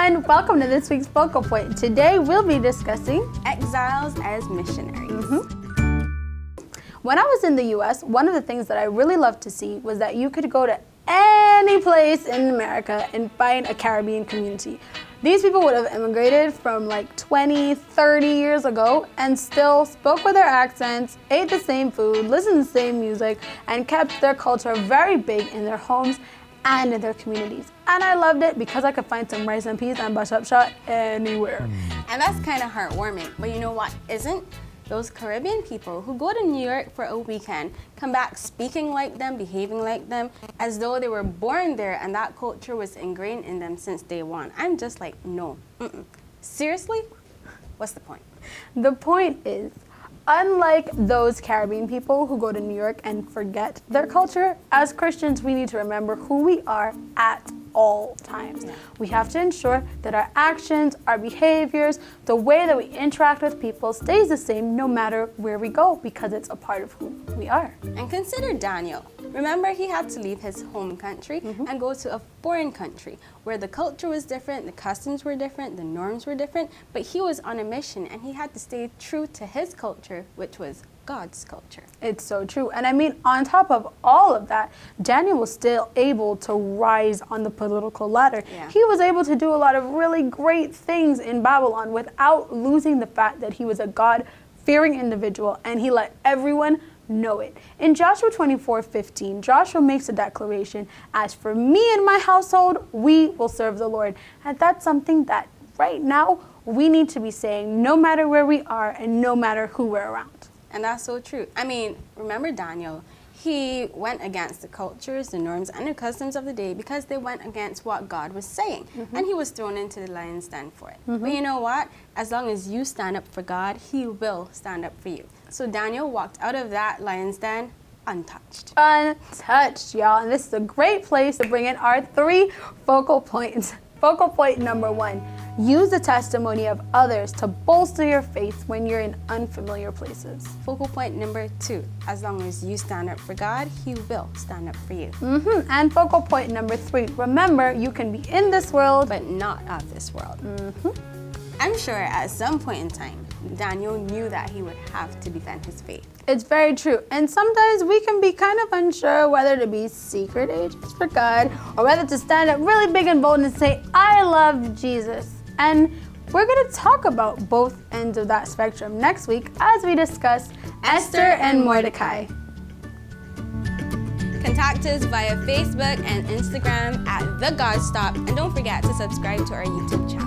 everyone, welcome to this week's Focal Point. Today we'll be discussing exiles as missionaries. When I was in the US, one of the things that I really loved to see was that you could go to any place in America and find a Caribbean community. These people would have immigrated from like 20, 30 years ago and still spoke with their accents, ate the same food, listened to the same music, and kept their culture very big in their homes and in their communities. And I loved it because I could find some rice and peas and bishop shot anywhere. And that's kind of heartwarming. But you know what isn't? Those Caribbean people who go to New York for a weekend, come back speaking like them, behaving like them, as though they were born there and that culture was ingrained in them since day one. I'm just like, no. Seriously? What's the point? The point is, unlike those Caribbean people who go to New York and forget their culture, as Christians, we need to remember who we are at all times. We have to ensure that our actions, our behaviors, the way that we interact with people stays the same no matter where we go, because it's a part of who we are. And consider Daniel. Remember, he had to leave his home country and go to a foreign country where the culture was different, the customs were different, the norms were different, but he was on a mission and he had to stay true to his culture, which was God's culture. It's so true. And I mean, on top of all of that, Daniel was still able to rise on the political ladder. Yeah. He was able to do a lot of really great things in Babylon without losing the fact that he was a God-fearing individual, and he let everyone know it. In Joshua 24:15, Joshua makes a declaration, "As for me and my household, we will serve the Lord." And that's something that right now we need to be saying no matter where we are and no matter who we're around. And that's so true. I mean, remember Daniel, he went against the cultures, the norms, and the customs of the day because they went against what God was saying. And he was thrown into the lion's den for it. But you know what? As long as you stand up for God, he will stand up for you. So Daniel walked out of that lion's den untouched. Untouched, y'all. And this is a great place to bring in our 3 focal points. Focal point number 1. Use the testimony of others to bolster your faith when you're in unfamiliar places. Focal point number 2, as long as you stand up for God, he will stand up for you. And focal point number 3, remember, you can be in this world, But not of this world. I'm sure at some point in time, Daniel knew that he would have to defend his faith. It's very true. And sometimes we can be kind of unsure whether to be secret agents for God or whether to stand up really big and bold and say, I love Jesus. And we're going to talk about both ends of that spectrum next week as we discuss Esther and Mordecai. Contact us via Facebook and Instagram at The God Stop, and don't forget to subscribe to our YouTube channel.